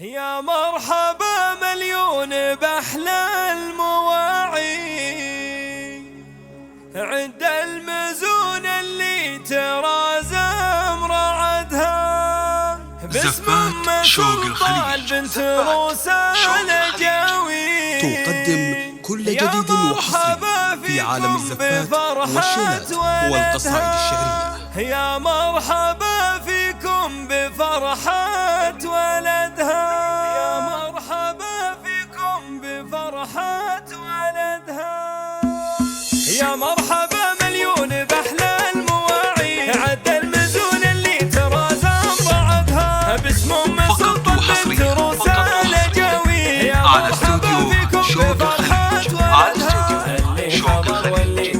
يا مرحبا مليون بأحلى المواعي، عند المزون اللي ترى زمر عدها زفات شوق الخليج. بنت روسان جاوي تقدم كل جديد وحصري في عالم الزفات والشيلات والقصائد الشعرية. يا مرحبا فيكم بفرحة ولدها، يا مرحبا فيكم بفرحة ولدها، يا مرحبا مليون بأحلى المواعي، عد المزون اللي ترى زمر عدها باسم أم سلطان بنت روسان جاوي. على استوديو شوق الخليج، على استوديو شوق الخليج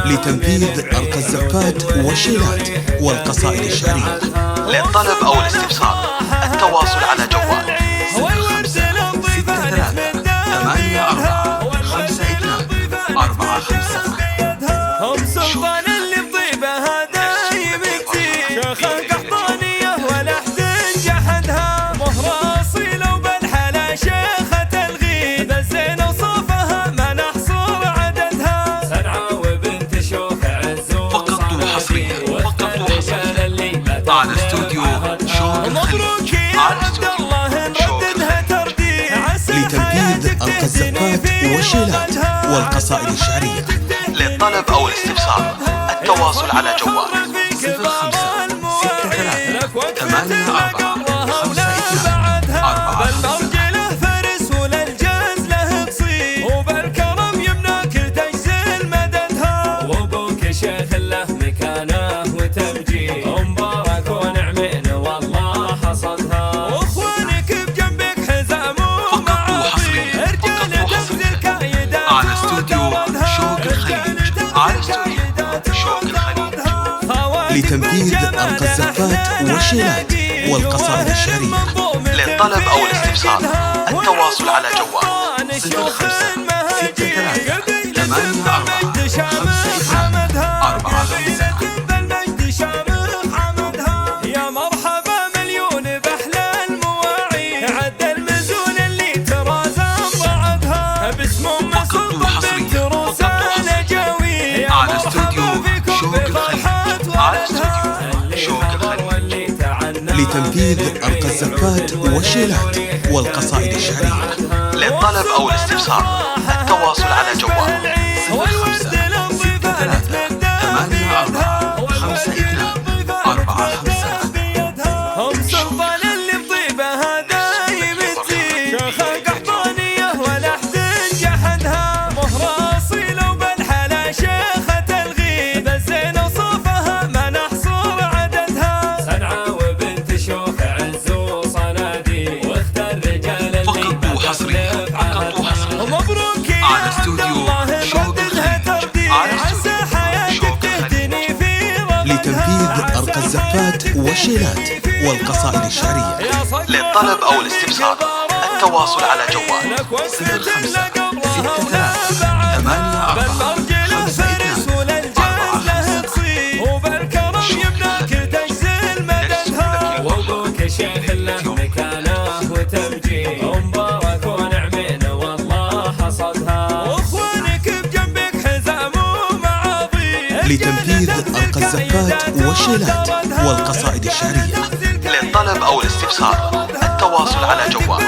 لتنفيذ أرقى الزفات والشيلات والقصائد الشعرية. للطلب أو الاستفسار التواصل على جوال 0563845245. هم سلطان اللي بضيبها دايم كتير، شيخ القحطانية ولا حزن جحدها، مهر أصيلة وبالحلا شيخة الغيث، الزين وصوفها ما نحصر عددها، سنعة وبنت شوخ عز فقط وحصريا، فقط وحصريا على استوديو شوق الخليج، على استوديو نرددها ترديد لتنفيذ أرقى الزفات والشيلات والقصائد الشعرية. للطلب أو الاستفسار التواصل على جوال 0563845245. فرس وللجاز له تصير، وبالكرم يمناك تجزل مددها، وابوك شيخ له مكانه وتمجيد، مبارك ونعمين والله حصدها، واخوانك بجنبك حزام ومعاطي، رجال تبذل كايدات على استوديو شوق الخليج، على استوديو شوق الخليج لتنفيذ أرقى الزفات والشيلات والقصائد الشعرية. للطلب أو الاستفسار التواصل على جوال 0563845245. يا مرحبا مليون بأحلى المواعي، عد المزون اللي ترى زمر عدها باسم أم سلطان بنت روسان جاوي، على استوديو شوق الخليج، على استوديو شوق الخليج لتنفيذ أرقى الزفات والشيلات والقصائد الشعرية. للطلب أو الاستفسار التواصل على جوال 0563845245. هم سلطان اللي بضيبها دايم تزيد، شيخ القحطانية ولا حزن جحدها، مهر أصيلة وبالحلا شيخة الغيث، الزين وصوفها ما نحصر عددها، سنعة وبنت شوخ عز وصناديق، واختار الرجال اللي فقط وحصريا، فقط وحصريا مبروك على استوديو شوق الخليج، على استوديو شوق الخليج لتنفيذ أرقى الزفات والشيلات والقصائد الشعرية. للطلب أو الاستفسار التواصل على جوال 0563845245. وبالكرم يمناك تجزل مددها، وابوك شيخ له مكانه وتمجيد، مبارك ونعمين والله حصدها، واخوانك بجنبك حزام ومعاضيد، لتنفيذ أرقى الزفات والشيلات والقصائد الشعرية. للطلب أو الاستفسار التواصل على جوال